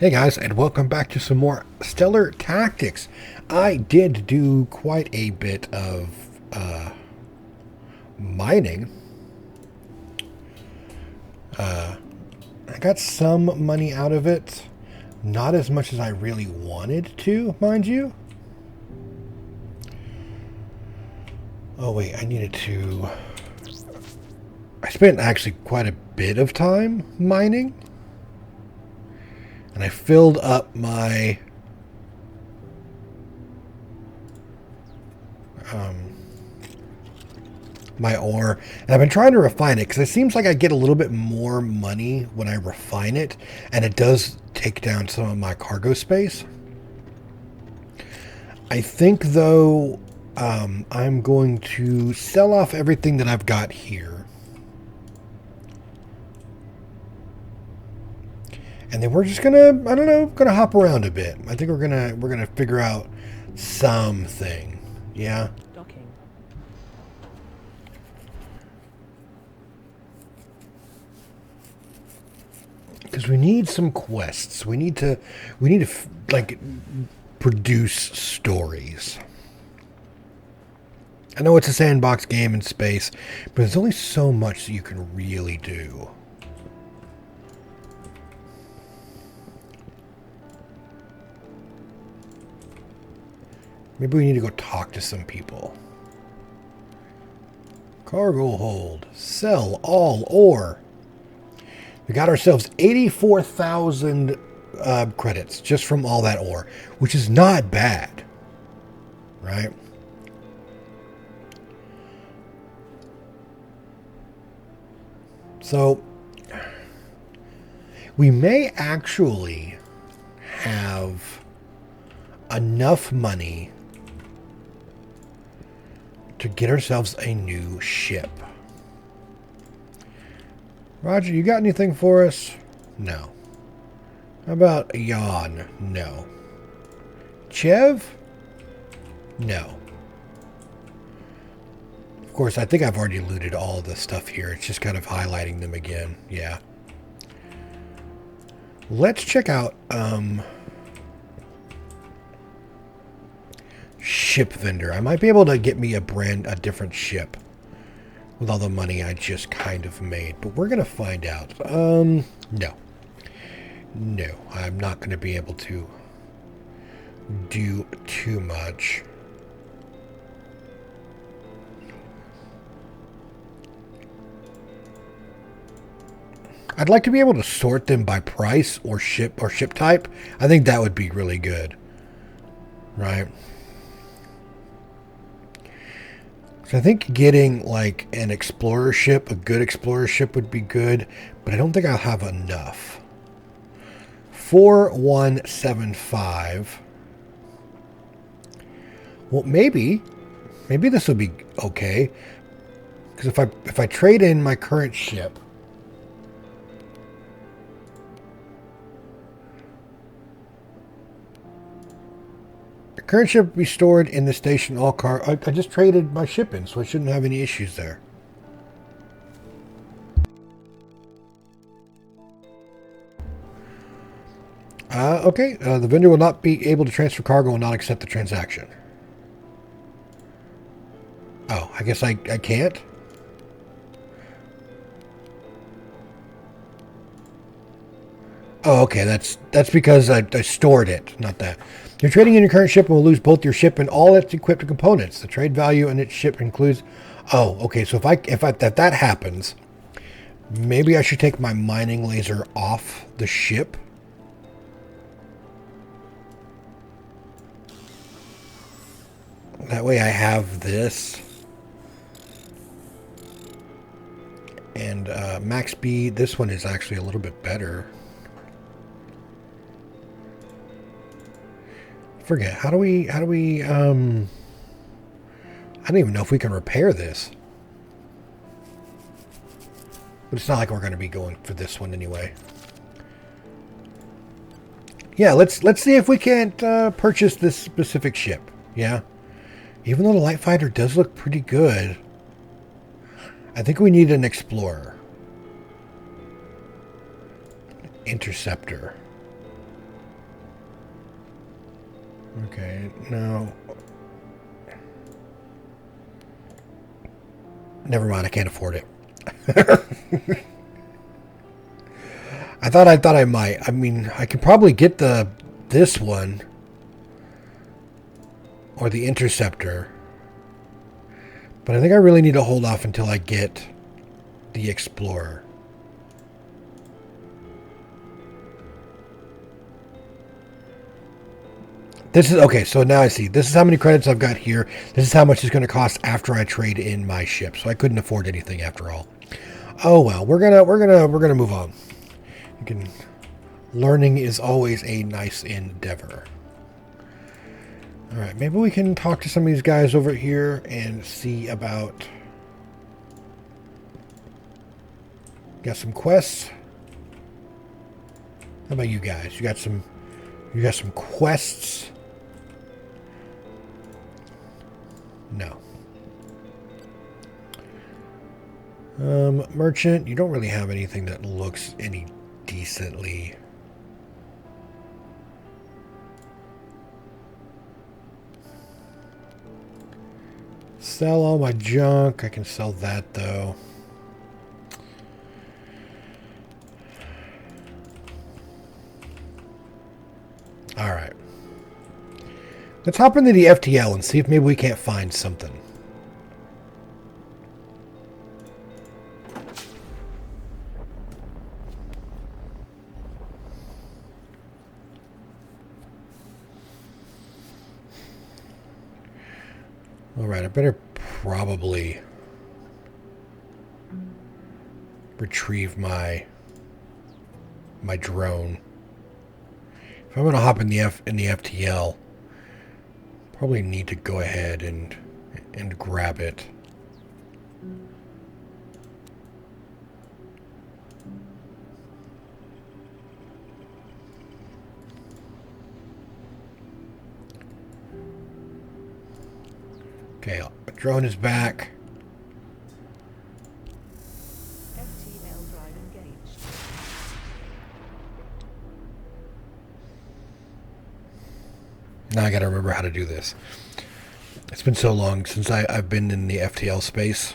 Hey guys, and welcome back to some more Stellar Tactics. I did do quite a bit of mining. I got some money out of it. Not as much as I really wanted to, mind you. Oh wait, I spent actually quite a bit of time mining. And I filled up my ore, and I've been trying to refine it because it seems like I get a little bit more money when I refine it, and it does take down some of my cargo space. I think though, I'm going to sell off everything that I've got here, and then we're just gonna, I don't know, gonna hop around a bit. I think we're gonna figure out something. Yeah. Docking. Because we need some quests. We need to like produce stories. I know it's a sandbox game in space, but there's only so much that you can really do. Maybe we need to go talk to some people. Cargo hold. Sell all ore. We got ourselves 84,000 credits just from all that ore, which is not bad, right? So we may actually have enough money to get ourselves a new ship. Roger, you got anything for us? No. How about Jan? No. Chev? No. Of course, I think I've already looted all of the stuff here. It's just kind of highlighting them again. Yeah. Let's check out ship vendor. I might be able to get me a different ship with all the money I just kind of made, but we're gonna find out. No, I'm not gonna be able to do too much. I'd like to be able to sort them by price or ship type. I think that would be really good, right? So I think getting like an explorer ship, a good explorer ship would be good, but I don't think I'll have enough. 4175. Well, maybe this will be okay. Because if I trade in my current ship, the current ship will be stored in the station all car. I just traded my ship in, so I shouldn't have any issues there. Okay, the vendor will not be able to transfer cargo and will not accept the transaction. Oh, I guess I can't? Oh, okay, that's because I stored it, not that. You're trading in your current ship and will lose both your ship and all its equipped components. The trade value in its ship includes... Oh, okay, so if that happens, maybe I should take my mining laser off the ship. That way I have this. And max speed, this one is actually a little bit better. Forget, how do we, I don't even know if we can repair this. But it's not like we're going to be going for this one anyway. Yeah, let's see if we can't purchase this specific ship. Yeah. Even though the light fighter does look pretty good, I think we need an explorer. Interceptor. Okay, no. Never mind, I can't afford it. I thought I might. I mean, I could probably get this one or the Interceptor. But I think I really need to hold off until I get the Explorer. This is okay, so now I see. This is how many credits I've got here. This is how much it's going to cost after I trade in my ship. So I couldn't afford anything after all. Oh well, we're gonna move on. Learning is always a nice endeavor. All right, maybe we can talk to some of these guys over here and see about. Got some quests. How about you guys? You got some quests. No. Merchant, you don't really have anything that looks any decently. Sell all my junk. I can sell that though. All right. Let's hop into the FTL and see if maybe we can't find something. All right, I better probably retrieve my drone. If I'm going to hop in the FTL, probably need to go ahead and grab it. Okay, drone is back. FTL drive engaged. Now I gotta remember how to do this. It's been so long since I've been in the FTL space.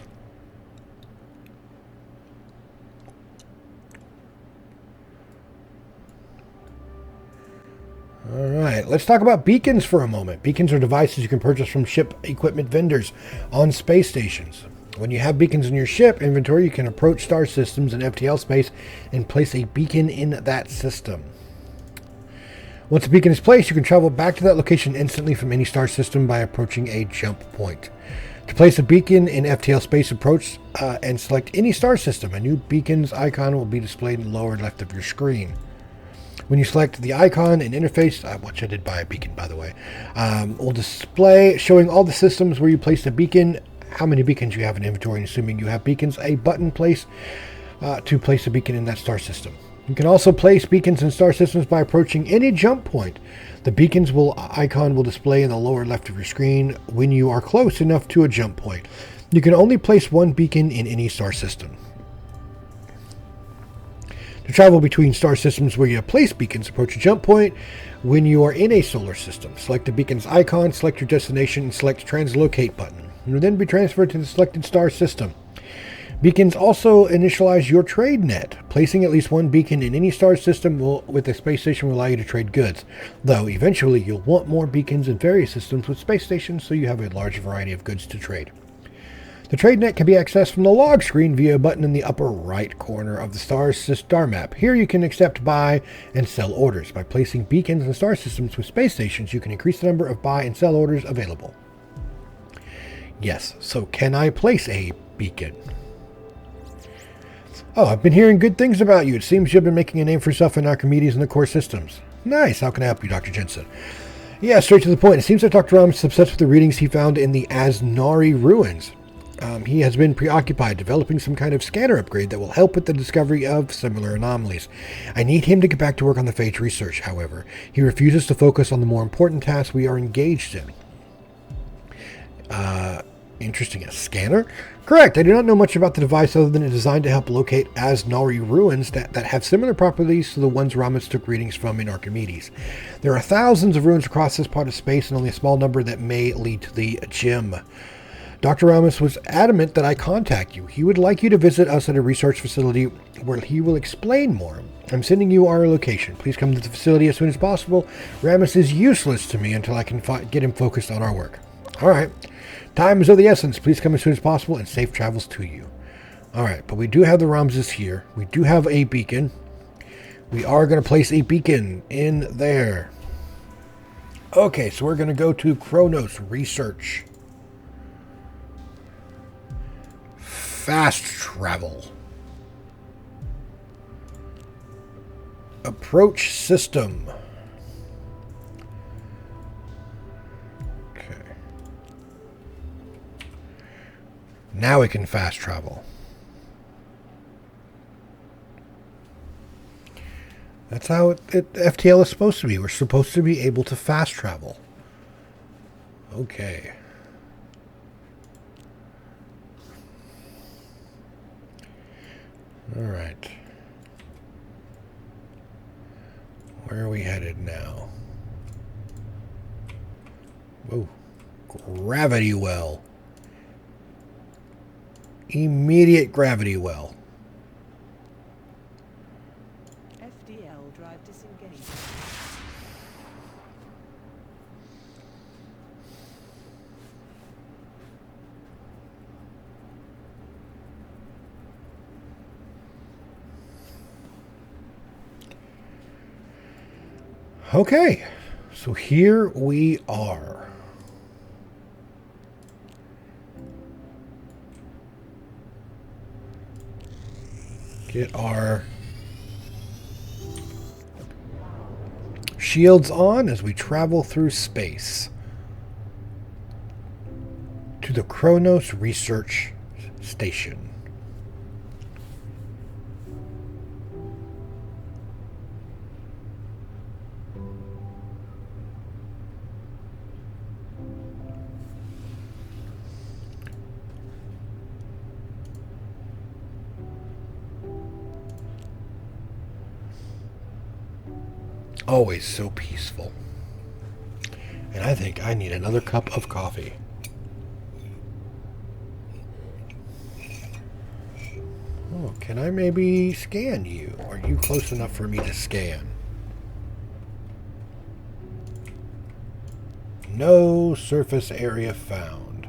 Alright, let's talk about beacons for a moment. Beacons are devices you can purchase from ship equipment vendors on space stations. When you have beacons in your ship inventory, you can approach star systems in FTL space and place a beacon in that system. Once a beacon is placed, you can travel back to that location instantly from any star system by approaching a jump point. To place a beacon in FTL space, approach and select any star system. A new beacon's icon will be displayed in the lower left of your screen. When you select the icon and interface, which I did buy a beacon by the way, will display showing all the systems where you placed a beacon, how many beacons you have in inventory, and assuming you have beacons, a button place to place a beacon in that star system. You can also place beacons in star systems by approaching any jump point. The beacon's icon will display in the lower left of your screen when you are close enough to a jump point. You can only place one beacon in any star system. To travel between star systems where you have placed beacons, approach a jump point when you are in a solar system. Select the beacon's icon, select your destination, and select Translocate button. You will then be transferred to the selected star system. Beacons also initialize your trade net. Placing at least one beacon in any star system with a space station will allow you to trade goods, though eventually you'll want more beacons in various systems with space stations so you have a large variety of goods to trade. The trade net can be accessed from the log screen via a button in the upper right corner of the star map. Here you can accept buy and sell orders. By placing beacons in star systems with space stations, you can increase the number of buy and sell orders available. Yes, so can I place a beacon? Oh, I've been hearing good things about you. It seems you've been making a name for yourself in Archimedes and the core systems. Nice. How can I help you, Dr. Jensen? Yeah, straight to the point. It seems that Dr. Ram is obsessed with the readings he found in the Asnari ruins. He has been preoccupied developing some kind of scanner upgrade that will help with the discovery of similar anomalies. I need him to get back to work on the phage research, however. He refuses to focus on the more important tasks we are engaged in. Interesting. A scanner? Correct. I do not know much about the device other than it's designed to help locate Asnari ruins that have similar properties to the ones Ramos took readings from in Archimedes. There are thousands of ruins across this part of space and only a small number that may lead to the gym. Dr. Ramos was adamant that I contact you. He would like you to visit us at a research facility where he will explain more. I'm sending you our location. Please come to the facility as soon as possible. Ramos is useless to me until I can get him focused on our work. All right. Time is of the essence. Please come as soon as possible and safe travels to you. All right, but we do have the Ramses here. We do have a beacon. We are going to place a beacon in there. Okay, so we're going to go to Kronos Research. Fast travel. Approach system. Okay. Now we can fast travel. That's how FTL is supposed to be. We're supposed to be able to fast travel. Okay. All right. Where are we headed now? Whoa. Gravity well. Immediate gravity well. FDL drive disengaged. Okay, so here we are. Get our shields on as we travel through space to the Kronos Research Station. Always so peaceful. And I think I need another cup of coffee. Oh, can I maybe scan you? Are you close enough for me to scan? No surface area found.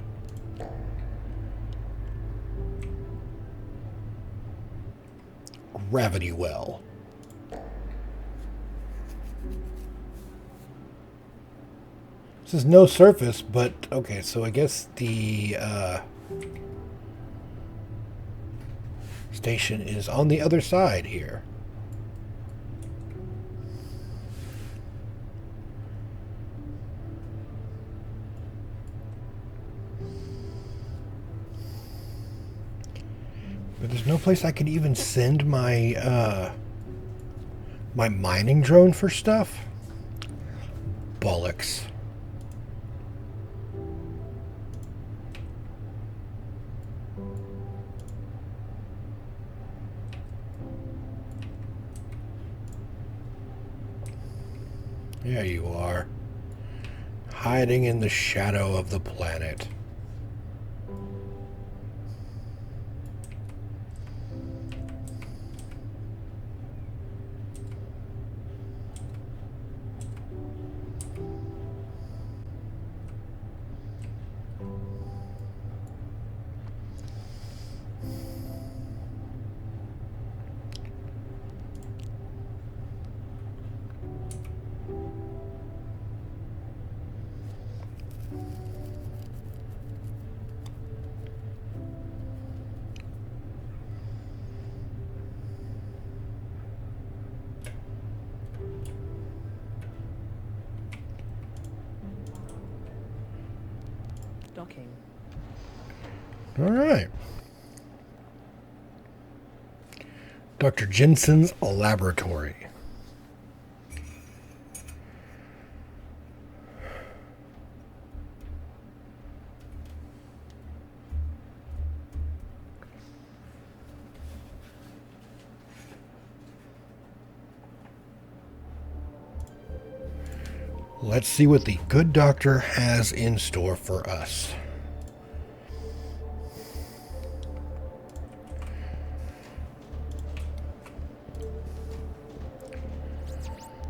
Gravity well. This is no surface, but okay, so I guess the station is on the other side here. But there's no place I could even send my my mining drone for stuff. Bollocks. There you are. Hiding in the shadow of the planet. Docking. All right. Dr. Jensen's laboratory. Let's see what the good doctor has in store for us.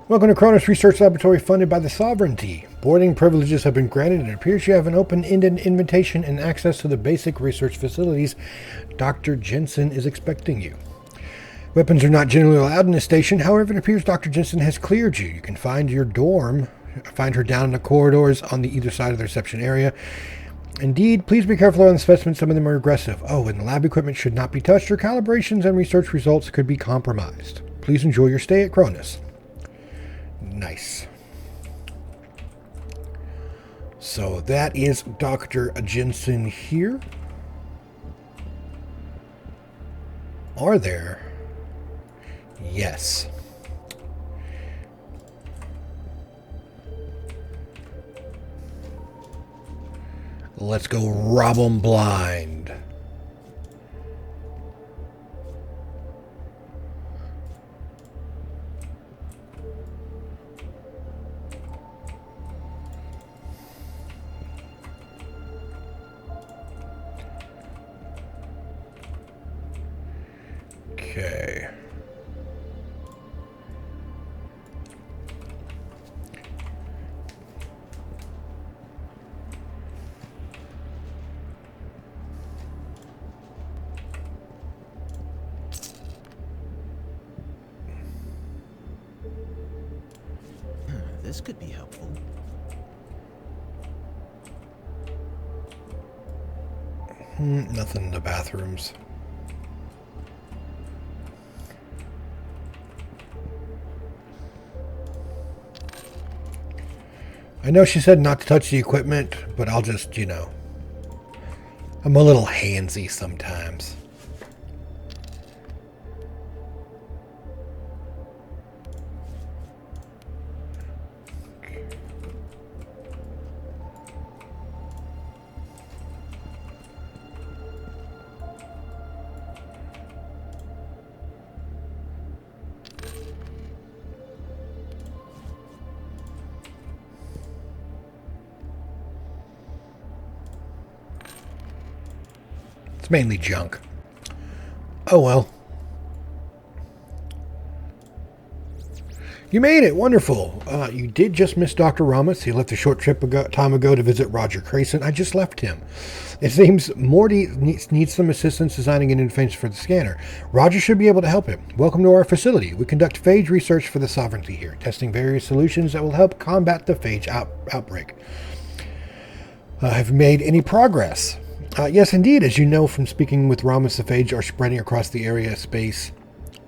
Welcome to Cronus Research Laboratory, funded by the Sovereignty. Boarding privileges have been granted, and it appears you have an open-ended invitation and access to the basic research facilities. Dr. Jensen is expecting you. Weapons are not generally allowed in this station. However, it appears Dr. Jensen has cleared you. You can find her down in the corridors on the either side of the reception area. Indeed, please be careful around the specimens. Some of them are aggressive. Oh, and the lab equipment should not be touched. Your calibrations and research results could be compromised. Please enjoy your stay at Cronus. Nice. So that is Dr. Jensen here. Are there? Yes. Let's go rob 'em blind. Okay. This could be helpful. Nothing in the bathrooms. I know she said not to touch the equipment, but I'll just, I'm a little handsy sometimes. It's mainly junk. Oh well. You made it. Wonderful. You did just miss Dr. Ramos. He left a short time ago to visit Roger Crayson. I just left him. It seems Morty needs some assistance designing an interface for the scanner. Roger should be able to help him. Welcome to our facility. We conduct phage research for the Sovereignty here, testing various solutions that will help combat the phage outbreak. Have you made any progress? Yes, indeed. As you know from speaking with Ramos, the phage are spreading across the area space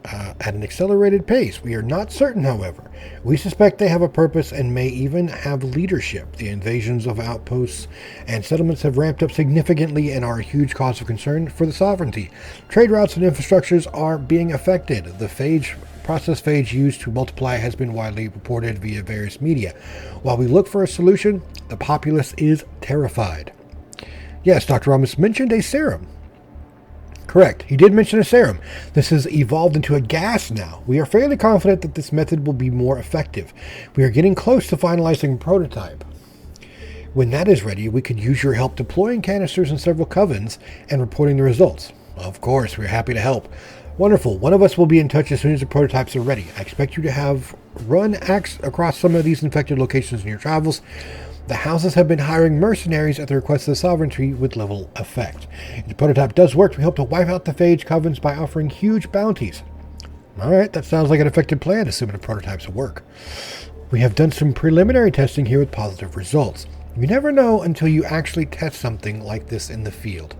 at an accelerated pace. We are not certain, however. We suspect they have a purpose and may even have leadership. The invasions of outposts and settlements have ramped up significantly and are a huge cause of concern for the Sovereignty. Trade routes and infrastructures are being affected. The process phage used to multiply has been widely reported via various media. While we look for a solution, the populace is terrified. Yes, Dr. Ramos mentioned a serum. Correct. He did mention a serum. This has evolved into a gas now. We are fairly confident that this method will be more effective. We are getting close to finalizing a prototype. When that is ready, we could use your help deploying canisters in several covens and reporting the results. Of course, we're happy to help. Wonderful. One of us will be in touch as soon as the prototypes are ready. I expect you to have run acts across some of these infected locations in your travels. The houses have been hiring mercenaries at the request of the Sovereignty with little effect. If the prototype does work, we hope to wipe out the phage covens by offering huge bounties. Alright, that sounds like an effective plan, assuming the prototypes work. We have done some preliminary testing here with positive results. You never know until you actually test something like this in the field.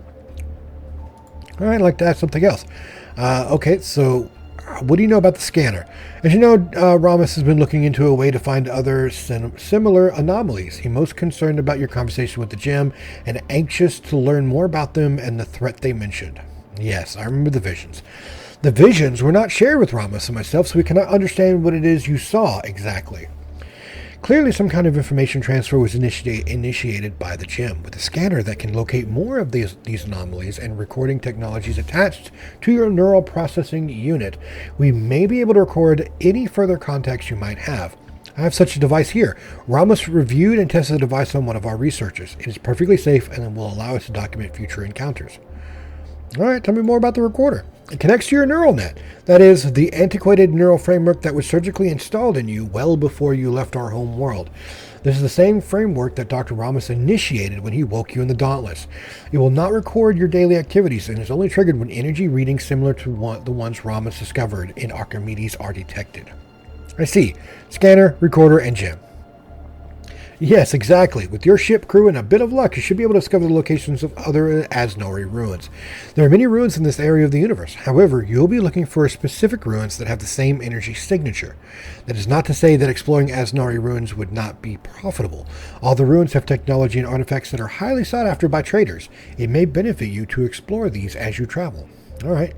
Alright, I'd like to ask something else. Okay, so what do you know about the scanner? As you know, Ramos has been looking into a way to find other similar anomalies. He's most concerned about your conversation with the gem and anxious to learn more about them and the threat they mentioned. Yes, I remember the visions. The visions were not shared with Ramos and myself, so we cannot understand what it is you saw exactly. Clearly, some kind of information transfer was initiated by the gem, with a scanner that can locate more of these anomalies and recording technologies attached to your neural processing unit. We may be able to record any further contacts you might have. I have such a device here. Ramos reviewed and tested the device on one of our researchers. It is perfectly safe and will allow us to document future encounters. All right, tell me more about the recorder. It connects to your neural net. That is, the antiquated neural framework that was surgically installed in you well before you left our home world. This is the same framework that Dr. Ramos initiated when he woke you in the Dauntless. It will not record your daily activities and is only triggered when energy readings similar to the ones Ramos discovered in Archimedes are detected. I see. Scanner, recorder, and gem. Yes, exactly. With your ship crew and a bit of luck, you should be able to discover the locations of other Asnori ruins. There are many ruins in this area of the universe. However, you'll be looking for specific ruins that have the same energy signature. That is not to say that exploring Asnori ruins would not be profitable. All the ruins have technology and artifacts that are highly sought after by traders. It may benefit you to explore these as you travel. All right.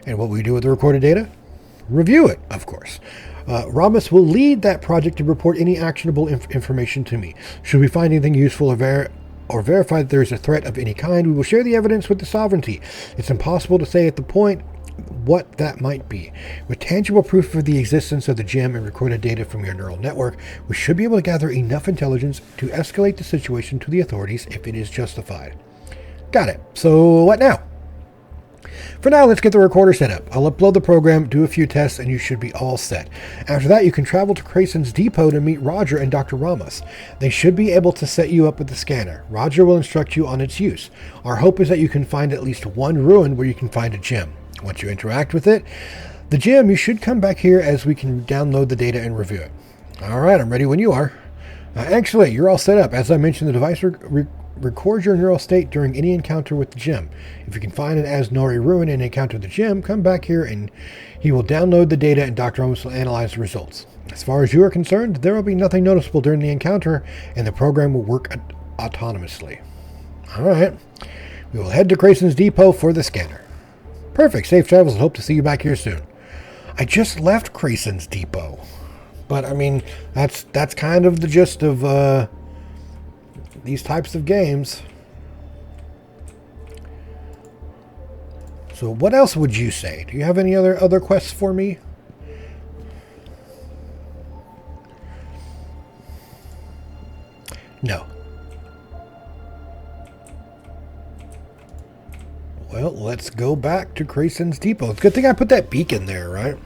And what will you do with the recorded data? Review it, of course. Ramos will lead that project to report any actionable information to me. Should we find anything useful or verify that there is a threat of any kind, we will share the evidence with the Sovereignty. It's impossible to say at the point what that might be. With tangible proof of the existence of the gem and recorded data from your neural network, we should be able to gather enough intelligence to escalate the situation to the authorities if it is justified. Got it. So what now? For now, let's get the recorder set up. I'll upload the program, do a few tests, and you should be all set. After that, you can travel to Creason's depot to meet Roger and Dr. Ramos. They should be able to set you up with the scanner. Roger will instruct you on its use. Our hope is that you can find at least one ruin where you can find a gem. Once you interact with it, the gem, you should come back here as we can download the data and review it. All right, I'm ready when you are. Actually, you're all set up. As I mentioned, the device records your neural state during any encounter with the gem. If you can find an Asnori ruin and encounter the gem, come back here and he will download the data and Dr. Ramos will analyze the results. As far as you are concerned, there will be nothing noticeable during the encounter and the program will work autonomously. All right. We will head to Creason's depot for the scanner. Perfect. Safe travels and hope to see you back here soon. I just left Creason's depot. But, I mean, that's kind of the gist of these types of games. So what else would you say? Do you have any other quests for me? No. Well, let's go back to Creason's depot. It's a good thing I put that beacon there, right?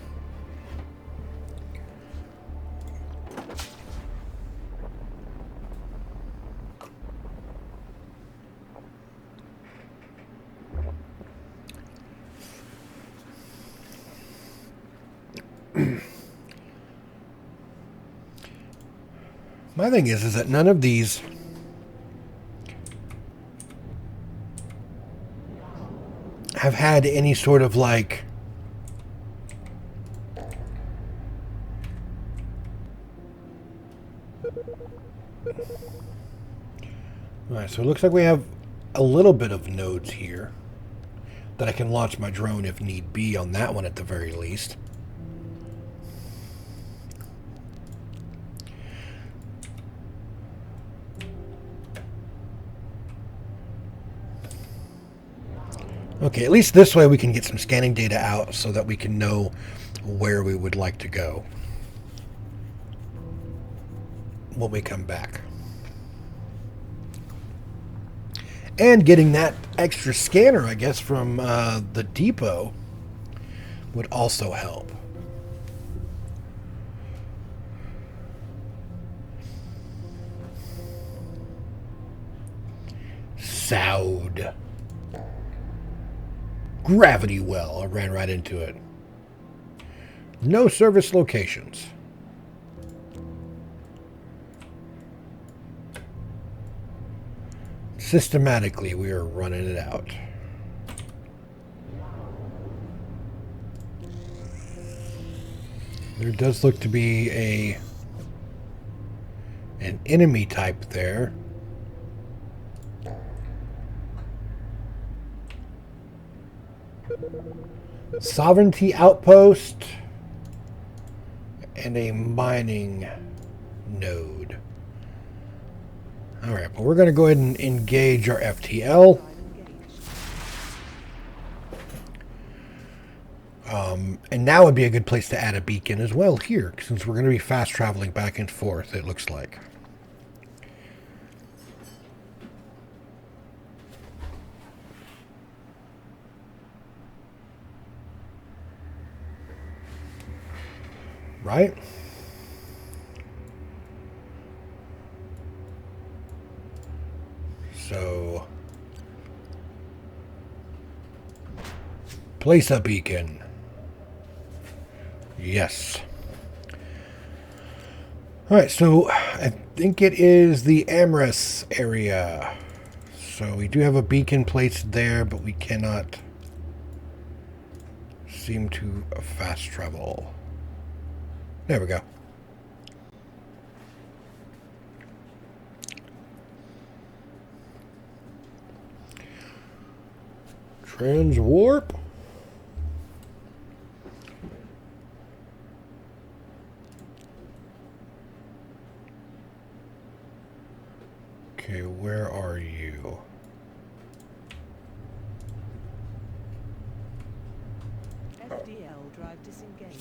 My thing is that none of these have had any sort of like Alright, so it looks like we have a little bit of nodes here that I can launch my drone if need be on that one at the very least. Okay, at least this way we can get some scanning data out so that we can know where we would like to go when we come back. And getting that extra scanner, I guess, from the depot would also help. Soud. Gravity well. I ran right into it. No service locations. Systematically, we are running it out. There does look to be an enemy type there. Sovereignty outpost and a mining node. Alright, but we're going to go ahead and engage our FTL. And now would be a good place to add a beacon as well here, since we're going to be fast traveling back and forth, it looks like. Right? So, place a beacon. Yes. Alright, so I think it is the Amras area. So we do have a beacon placed there, but we cannot seem to fast travel. There we go. Transwarp. Okay, where are you? FDL drive disengaged.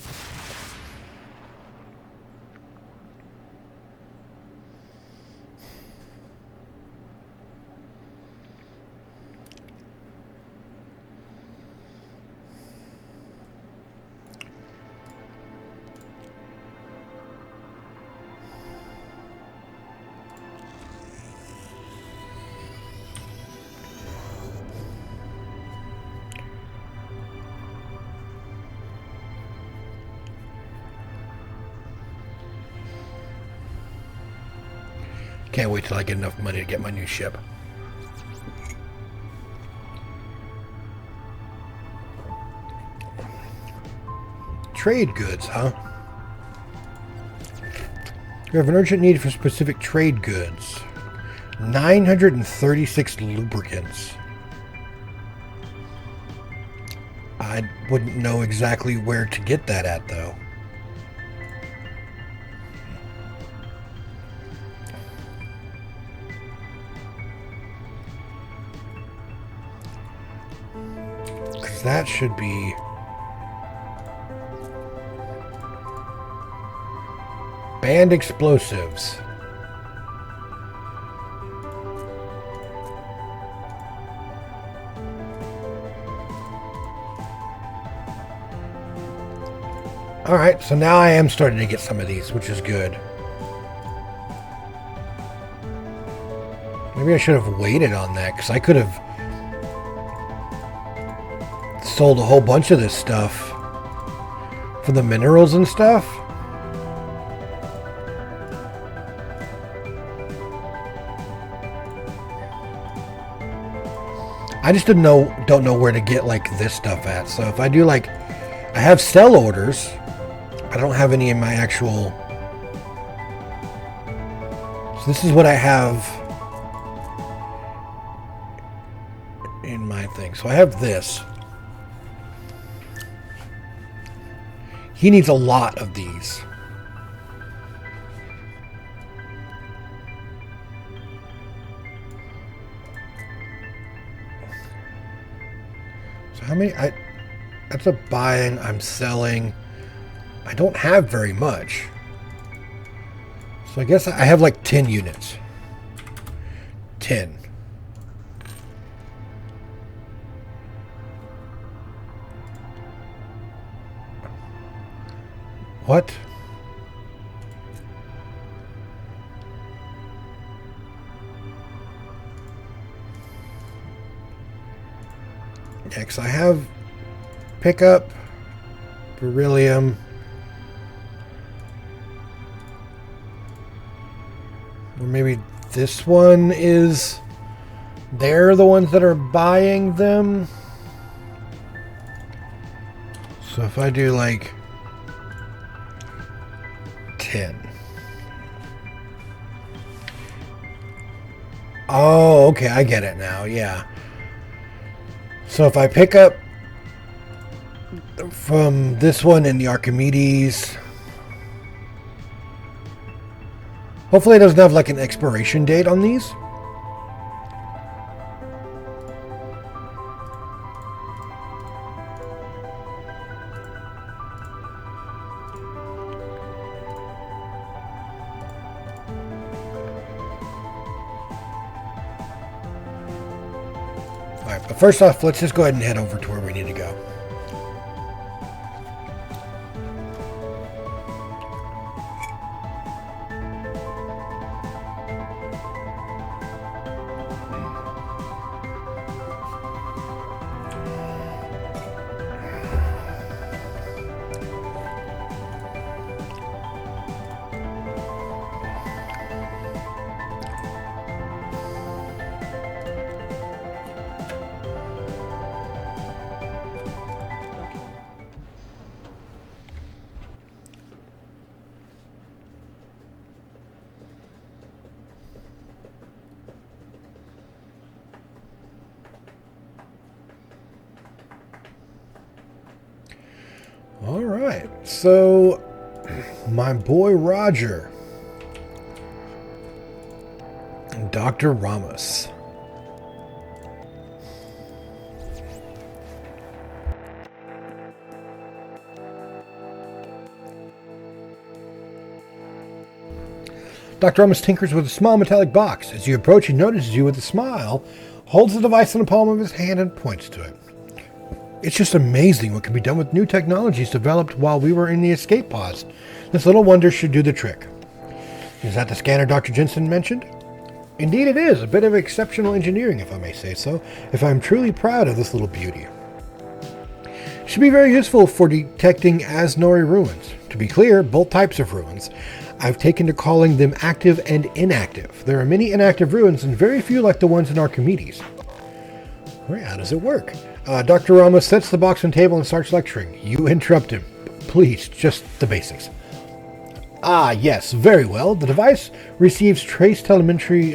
Can't wait till I get enough money to get my new ship. Trade goods, huh? We have an urgent need for specific trade goods. 936 lubricants. I wouldn't know exactly where to get that at, though. Because that should be... banned explosives. Alright, so now I am starting to get some of these, which is good. Maybe I should have waited on that, because I could have sold a whole bunch of this stuff for the minerals and stuff. I just don't know where to get like this stuff at. So if I do like, I have sell orders. I don't have any in my actual. So this is what I have in my thing. So I have this. He needs a lot of these. So how many? That's a buying. I'm selling. I don't have very much. So I guess I have like 10 units. 10. What? Yeah, 'cause I have pickup, beryllium, or maybe this one is, they're the ones that are buying them. So if I do like 10. Oh, okay, I get it now, yeah. So if I pick up from this one in the Archimedes, hopefully it doesn't have like an expiration date on these. Alright, but first off, let's just go ahead and head over to where we need to go. Alright, so my boy Roger, Dr. Ramos. Dr. Ramos tinkers with a small metallic box. As you approach, he notices you with a smile, holds the device in the palm of his hand, and points to it. It's just amazing what can be done with new technologies developed while we were in the escape pods. This little wonder should do the trick. Is that the scanner Dr. Jensen mentioned? Indeed it is, a bit of exceptional engineering, if I may say so, if I'm truly proud of this little beauty. It should be very useful for detecting Asnori ruins. To be clear, both types of ruins. I've taken to calling them active and inactive. There are many inactive ruins and very few like the ones in Archimedes. Well, how does it work? Dr. Ramos sets the box on the table and starts lecturing. You interrupt him. Please, just the basics. Ah, yes, very well. The device receives trace telemetry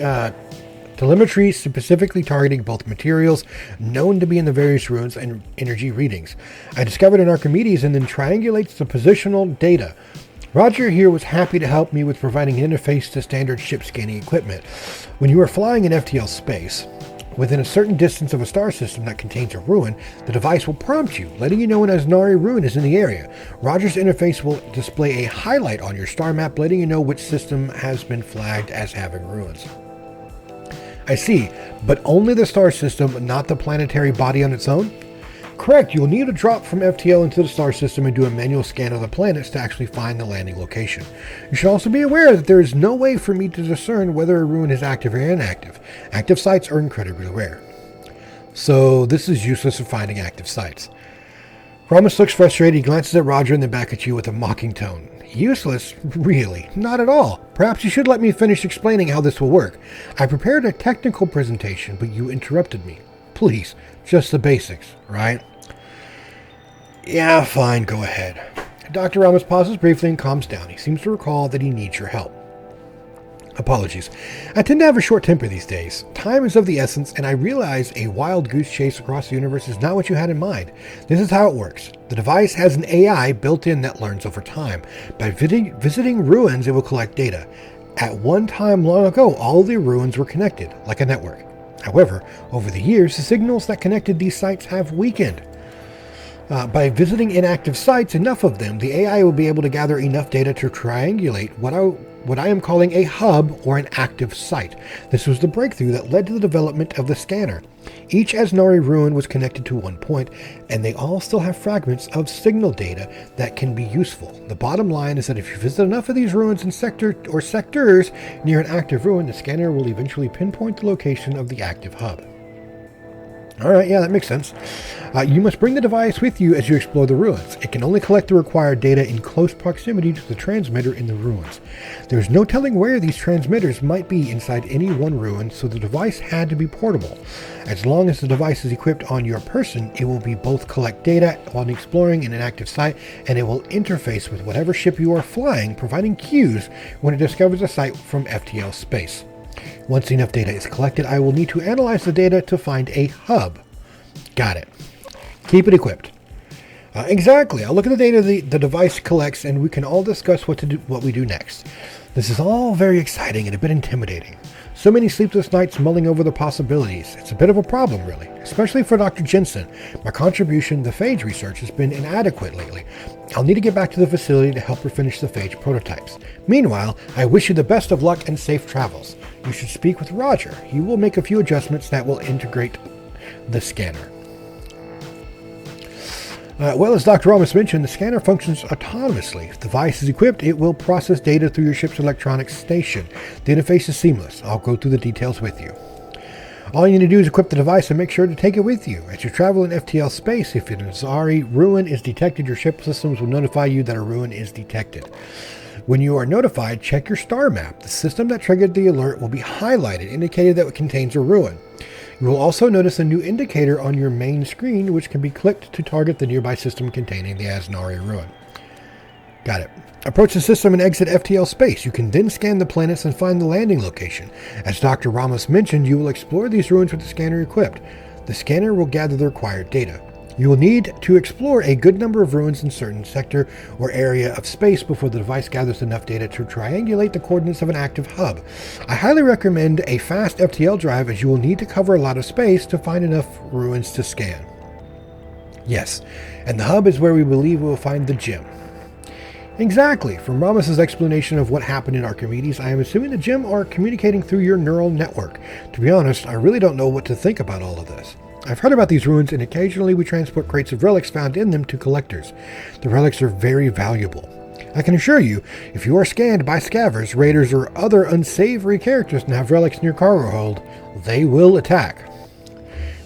specifically targeting both materials known to be in the various ruins and energy readings. I discovered in Archimedes and then triangulates the positional data. Roger here was happy to help me with providing an interface to standard ship scanning equipment. When you are flying in FTL space, within a certain distance of a star system that contains a ruin, the device will prompt you, letting you know an Asnari ruin is in the area. Roger's interface will display a highlight on your star map, letting you know which system has been flagged as having ruins. I see, but only the star system, not the planetary body on its own? Correct, you will need to drop from FTL into the star system and do a manual scan of the planets to actually find the landing location. You should also be aware that there is no way for me to discern whether a ruin is active or inactive. Active sites are incredibly rare. So this is useless for finding active sites. Ramos looks frustrated. He glances at Roger and then back at you with a mocking tone. Useless? Really? Not at all. Perhaps you should let me finish explaining how this will work. I prepared a technical presentation, but you interrupted me. Please, just the basics, right? Yeah, fine, go ahead. Dr. Ramos pauses briefly and calms down. He seems to recall that he needs your help. Apologies. I tend to have a short temper these days. Time is of the essence, and I realize a wild goose chase across the universe is not what you had in mind. This is how it works. The device has an AI built in that learns over time. By visiting ruins, it will collect data. At one time long ago, all the ruins were connected, like a network. However, over the years, the signals that connected these sites have weakened. By visiting inactive sites, enough of them, the AI will be able to gather enough data to triangulate what I am calling a hub or an active site. This was the breakthrough that led to the development of the scanner. Each Asnari ruin was connected to one point, and they all still have fragments of signal data that can be useful. The bottom line is that if you visit enough of these ruins in sectors near an active ruin, the scanner will eventually pinpoint the location of the active hub. Alright, yeah, that makes sense. You must bring the device with you as you explore the ruins. It can only collect the required data in close proximity to the transmitter in the ruins. There is no telling where these transmitters might be inside any one ruin, so the device had to be portable. As long as the device is equipped on your person, it will be both collect data while exploring in an active site, and it will interface with whatever ship you are flying, providing cues when it discovers a site from FTL space. Once enough data is collected, I will need to analyze the data to find a hub. Got it. Keep it equipped. Exactly. I'll look at the data the device collects, and we can all discuss what we do next. This is all very exciting and a bit intimidating. So many sleepless nights mulling over the possibilities. It's a bit of a problem, really, especially for Dr. Jensen. My contribution to the phage research has been inadequate lately. I'll need to get back to the facility to help her finish the phage prototypes. Meanwhile, I wish you the best of luck and safe travels. You should speak with Roger. He will make a few adjustments that will integrate the scanner. Well, as Dr. Ramos mentioned, the scanner functions autonomously. If the device is equipped, it will process data through your ship's electronics station. The interface is seamless. I'll go through the details with you. All you need to do is equip the device and make sure to take it with you. As you travel in FTL space, if an Azari ruin is detected, your ship systems will notify you that a ruin is detected. When you are notified, check your star map. The system that triggered the alert will be highlighted, indicating that it contains a ruin. You will also notice a new indicator on your main screen, which can be clicked to target the nearby system containing the Aznari ruin. Got it. Approach the system and exit FTL space. You can then scan the planets and find the landing location. As Dr. Ramos mentioned, you will explore these ruins with the scanner equipped. The scanner will gather the required data. You will need to explore a good number of ruins in certain sector or area of space before the device gathers enough data to triangulate the coordinates of an active hub. I highly recommend a fast FTL drive, as you will need to cover a lot of space to find enough ruins to scan. Yes, and the hub is where we believe we will find the gem. Exactly. From Ramos's explanation of what happened in Archimedes, I am assuming the gem are communicating through your neural network. To be honest, I really don't know what to think about all of this. I've heard about these ruins, and occasionally we transport crates of relics found in them to collectors. The relics are very valuable. I can assure you, if you are scanned by scavvers, raiders, or other unsavory characters and have relics in your cargo hold, they will attack.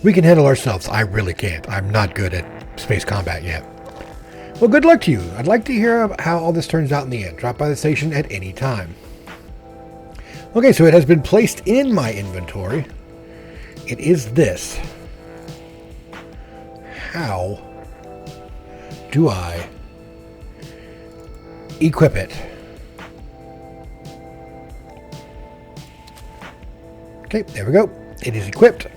We can handle ourselves. I really can't. I'm not good at space combat yet. Well, good luck to you. I'd like to hear how all this turns out in the end. Drop by the station at any time. Okay, so it has been placed in my inventory. It is this. How do I equip it? Okay, there we go. It is equipped.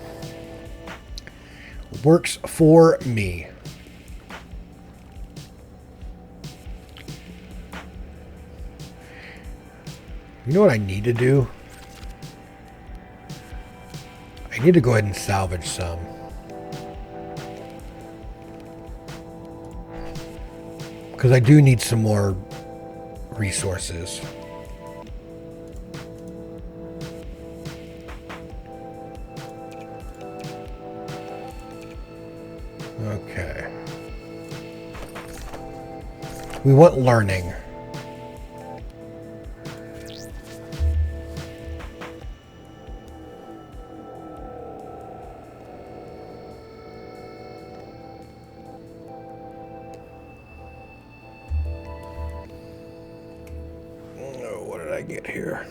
Works for me. You know what I need to do? I need to go ahead and salvage some. Because I do need some more resources. Okay. We want learning. Get here.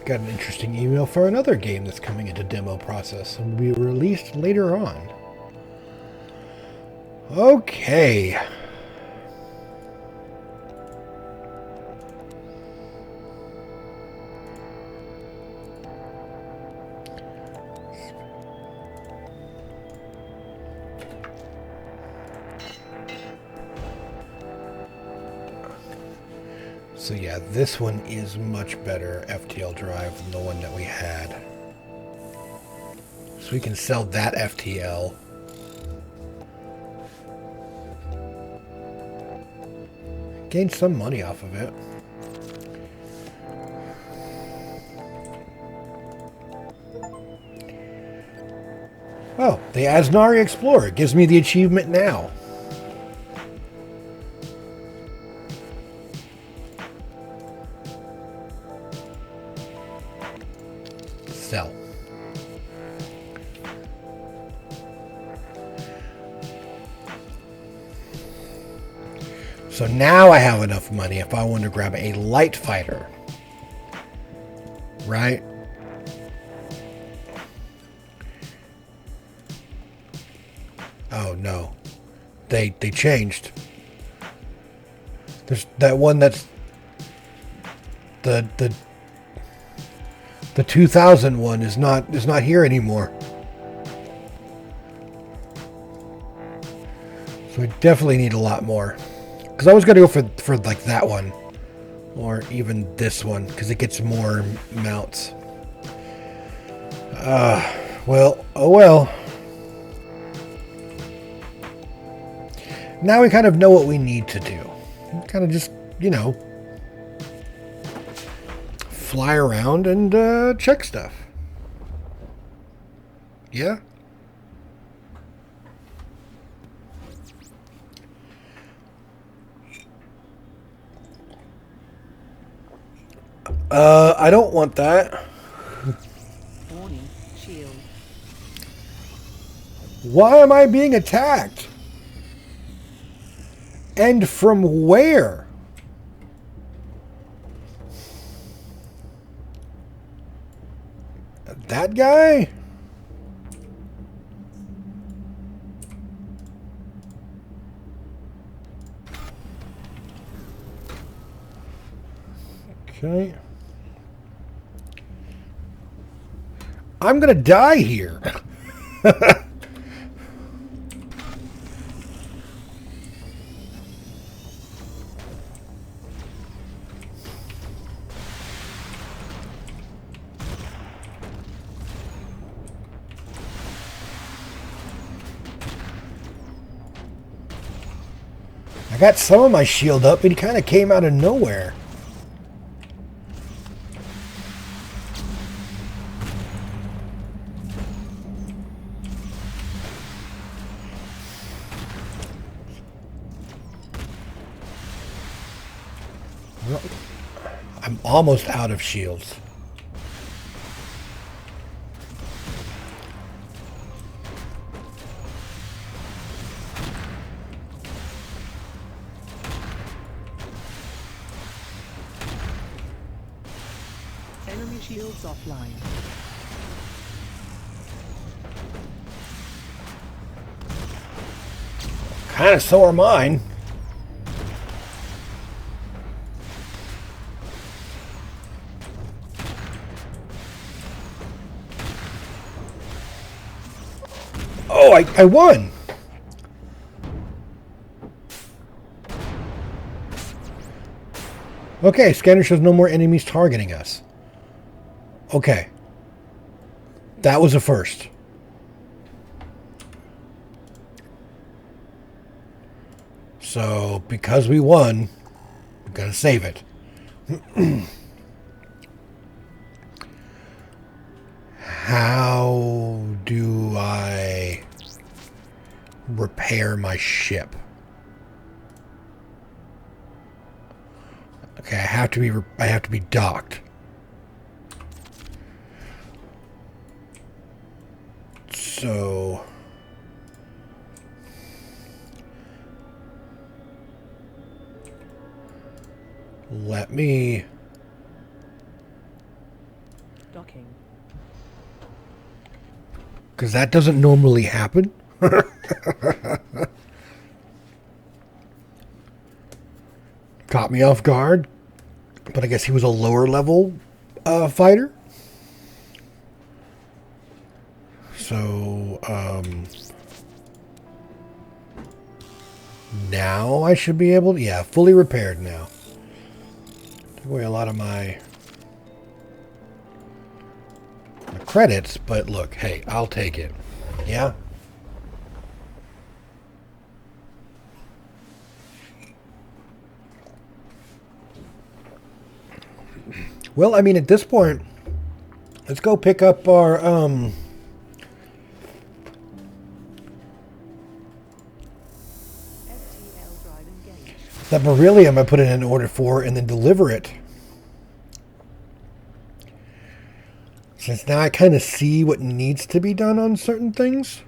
Got an interesting email for another game that's coming into demo process and will be released later on. Okay. So yeah, this one is much better FTL drive than the one that we had. So we can sell that FTL. Gain some money off of it. Oh, the Aznari Explorer gives me the achievement now. Sell. So now I have enough money if I want to grab a light fighter. Right? Oh no. They changed. There's that one that's the 2000 one is not here anymore. So I definitely need a lot more. Because I was going to go for like that one. Or even this one. Because it gets more mounts. Well, oh well. Now we kind of know what we need to do. Kind of just, you know, fly around and check stuff. Yeah? I don't want that. Warning, shield. Why am I being attacked? And from where? That guy? Okay. I'm gonna die here. I got some of my shield up, but he kind of came out of nowhere. Well, I'm almost out of shields. Enemy shields offline. Kind of so are mine. Oh, I won. Okay, scanner shows no more enemies targeting us. Okay. That was a first. So, because we won, we're going to save it. How do I repair my ship? Okay, I have to be docked. So let me Docking. because that doesn't normally happen. Caught me off guard, but I guess he was a lower level fighter. So now I should be able to, yeah, fully repaired now. Took away a lot of my credits, but look, hey, I'll take it. Yeah. Well, I mean, at this point, let's go pick up our STL drive engaged. that beryllium I put in an order for, and then deliver it. Since now I kind of see what needs to be done on certain things.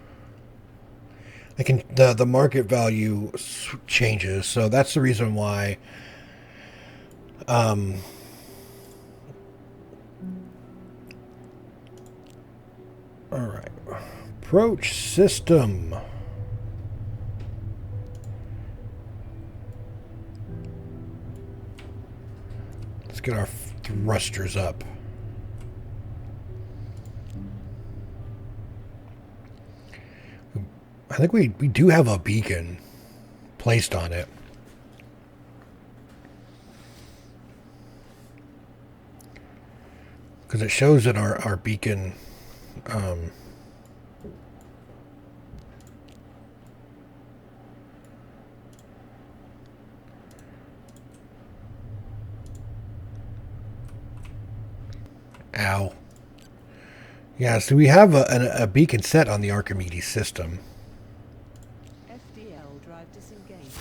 I can the market value changes, so that's the reason why. All right, approach system. Let's get our thrusters up. I think we do have a beacon placed on it. Because it shows that our beacon Ow. Yeah, so we have a beacon set on the Archimedes system. FDL drive disengaged.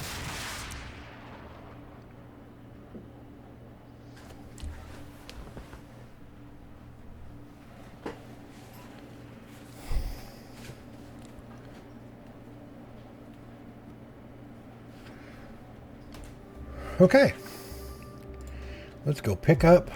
Okay. Let's go pick up.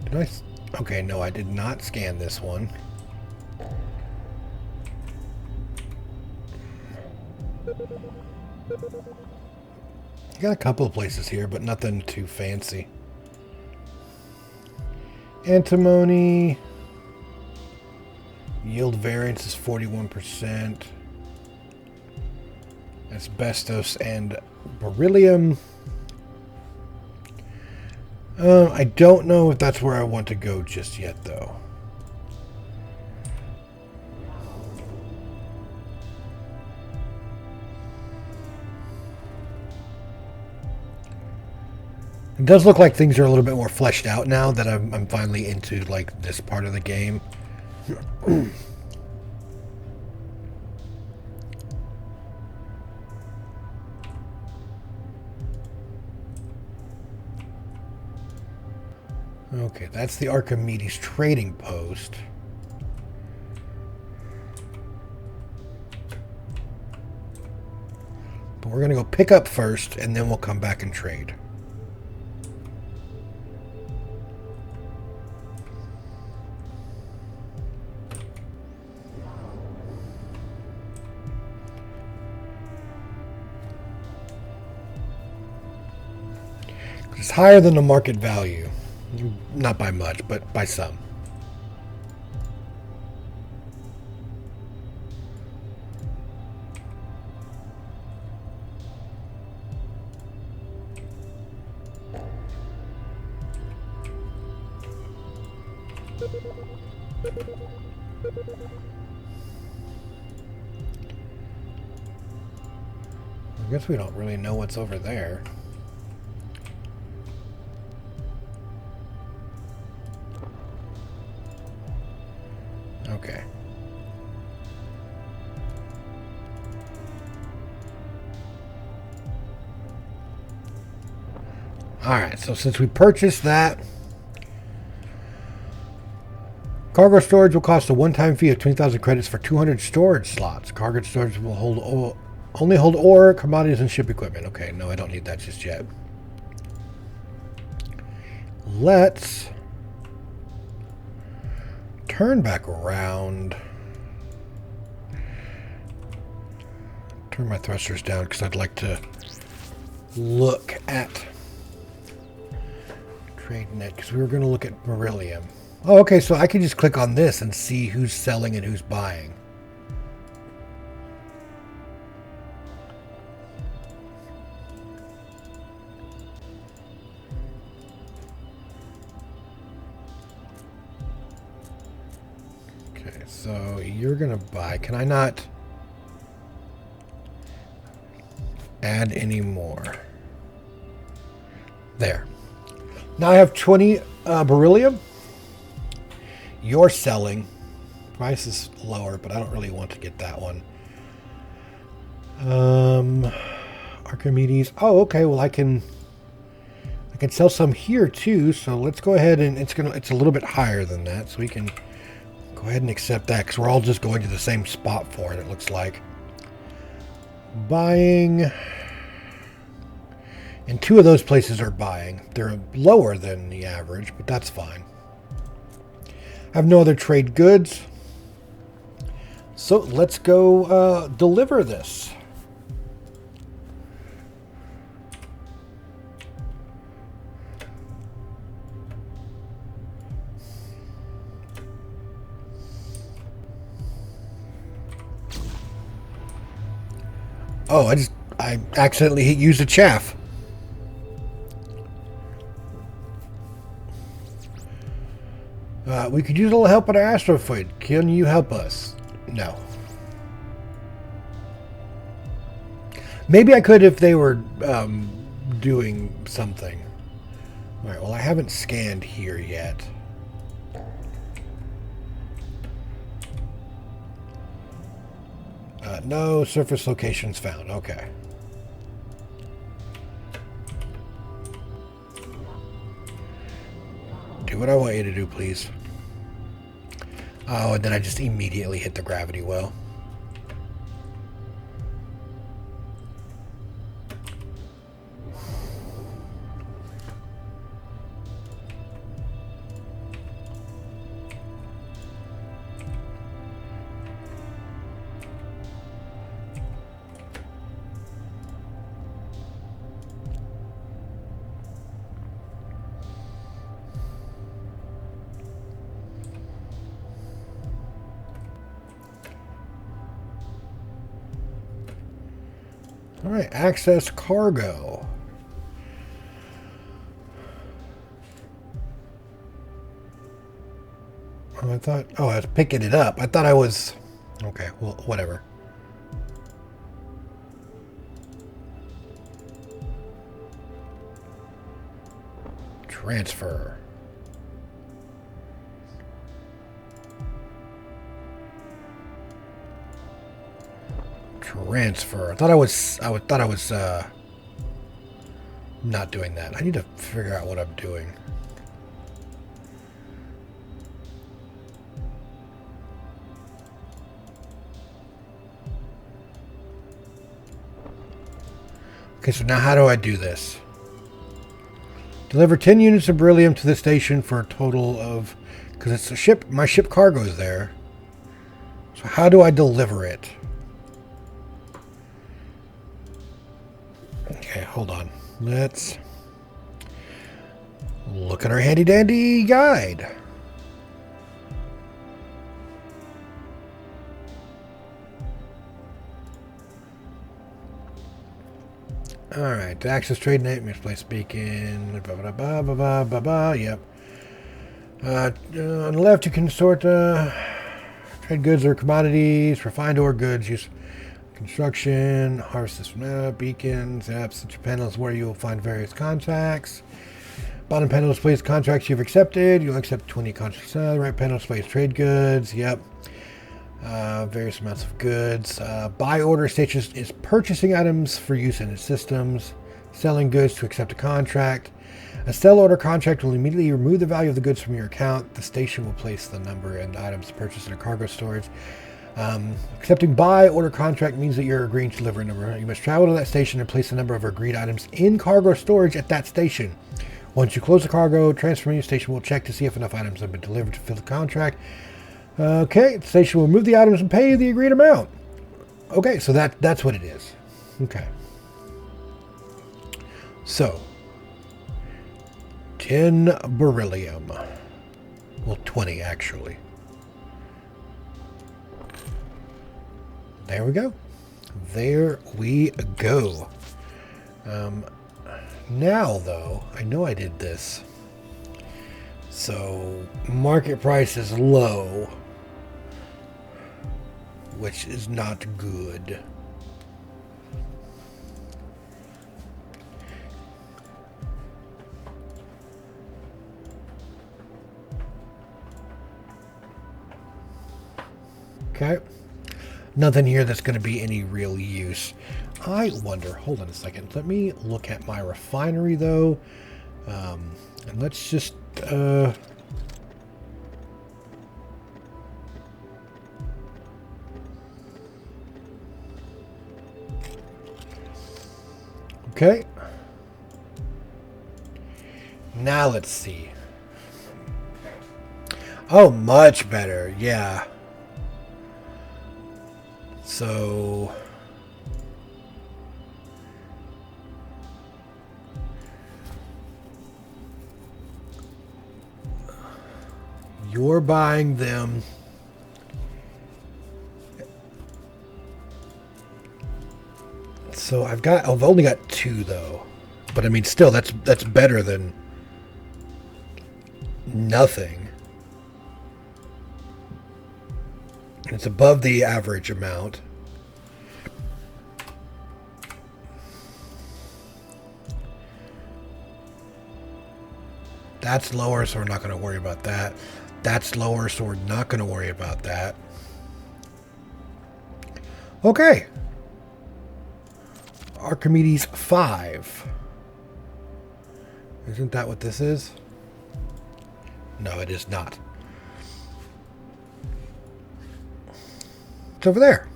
Did I? Okay, no, I did not scan this one. Got a couple of places here, but nothing too fancy. Antimony. Yield variance is 41%. Asbestos and beryllium. I don't know if that's where I want to go just yet, though. It does look like things are a little bit more fleshed out now that I'm finally into like this part of the game. Okay, that's the Archimedes trading post. But we're going to go pick up first, and then we'll come back and trade. It's higher than the market value. Not by much, but by some. I guess we don't really know what's over there. Okay. Alright, so since we purchased that, cargo storage will cost a one-time fee of 20,000 credits for 200 storage slots. Cargo storage will only hold ore, commodities, and ship equipment. Okay, no, I don't need that just yet. Let's turn back around. Turn my thrusters down because I'd like to look at TradeNet because we were going to look at beryllium. Oh, okay, so I can just click on this and see who's selling and who's buying. Okay, so you're going to buy. Can I not add any more? There. Now I have 20 beryllium. You're selling. Price is lower, but I don't really want to get that one. Archimedes. Oh, okay. Well, I can sell some here too. So let's go ahead and it's a little bit higher than that, so we can go ahead and accept that because we're all just going to the same spot for it. It looks like buying. And two of those places are buying. They're lower than the average, but that's fine. I have no other trade goods. So let's go deliver this. Oh, I accidentally used a chaff. We could use a little help at our astrophoid. Can you help us? No. Maybe I could if they were doing something. Alright, well I haven't scanned here yet. No surface locations found. Okay. Do what I want you to do, please. Oh, and then I just immediately hit the gravity well. All right, access cargo. Oh, I was picking it up. I thought I was, okay, well, whatever. Transfer. Transfer. I thought I was not doing that. I need to figure out what I'm doing. Okay, so now how do I do this? Deliver 10 units of beryllium to the station for a total of, because it's a ship, my ship cargo is there. So how do I deliver it? Okay, hold on. Let's look at our handy dandy guide. All right, to access trade name, misplaced beacon, blah, blah, blah, blah, blah, blah, blah, yep. On the left, you can sort trade goods or commodities, refined ore goods, use construction, harvest this beacons, apps, the panel is where you will find various contracts. Bottom panel displays contracts you've accepted. You'll accept 20 contracts. Right panel displays trade goods, yep. Various amounts of goods. Buy order station is purchasing items for use in its systems. Selling goods to accept a contract. A sell order contract will immediately remove the value of the goods from your account. The station will place the number and items purchased in a cargo storage. Accepting buy order contract means that you're agreeing to deliver a number. You must travel to that station and place the number of agreed items in cargo storage at that station. Once you close the cargo, transfer menu station will check to see if enough items have been delivered to fill the contract. Okay, the station will remove the items and pay you the agreed amount. Okay, so that's what it is. Okay. So, 10 beryllium. Well, 20 actually. There we go. There we go. Now, though, I know I did this. So, market price is low, which is not good. Okay. Nothing here that's going to be any real use. I wonder, hold on a second. Let me look at my refinery, though. And let's just... Okay. Now let's see. Oh, much better. Yeah. So... you're buying them. So I've only got 2 though. But I mean, still, that's better than nothing. It's above the average amount. That's lower, so we're not going to worry about that. That's lower, so we're not going to worry about that. Okay. Archimedes 5. Isn't that what this is? No, it is not. It's over there.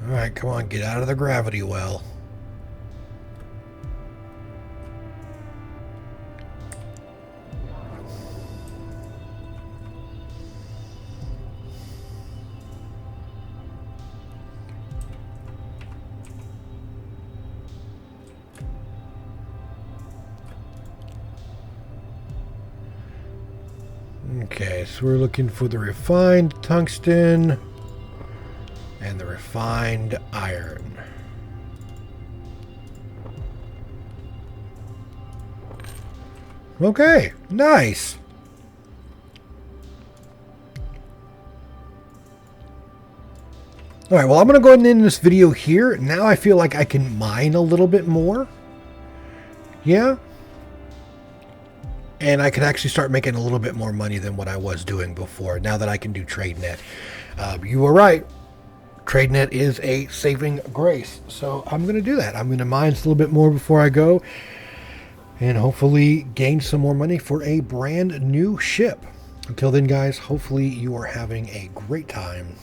All right, come on, get out of the gravity well. Okay, so we're looking for the refined tungsten and the refined iron. Okay, nice. All right, well, I'm going to go ahead and end this video here. Now I feel like I can mine a little bit more. Yeah. And I can actually start making a little bit more money than what I was doing before, now that I can do TradeNet. You were right. TradeNet is a saving grace. So I'm going to do that. I'm going to mine a little bit more before I go and hopefully gain some more money for a brand new ship. Until then, guys, hopefully you are having a great time.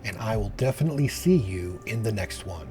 And I will definitely see you in the next one.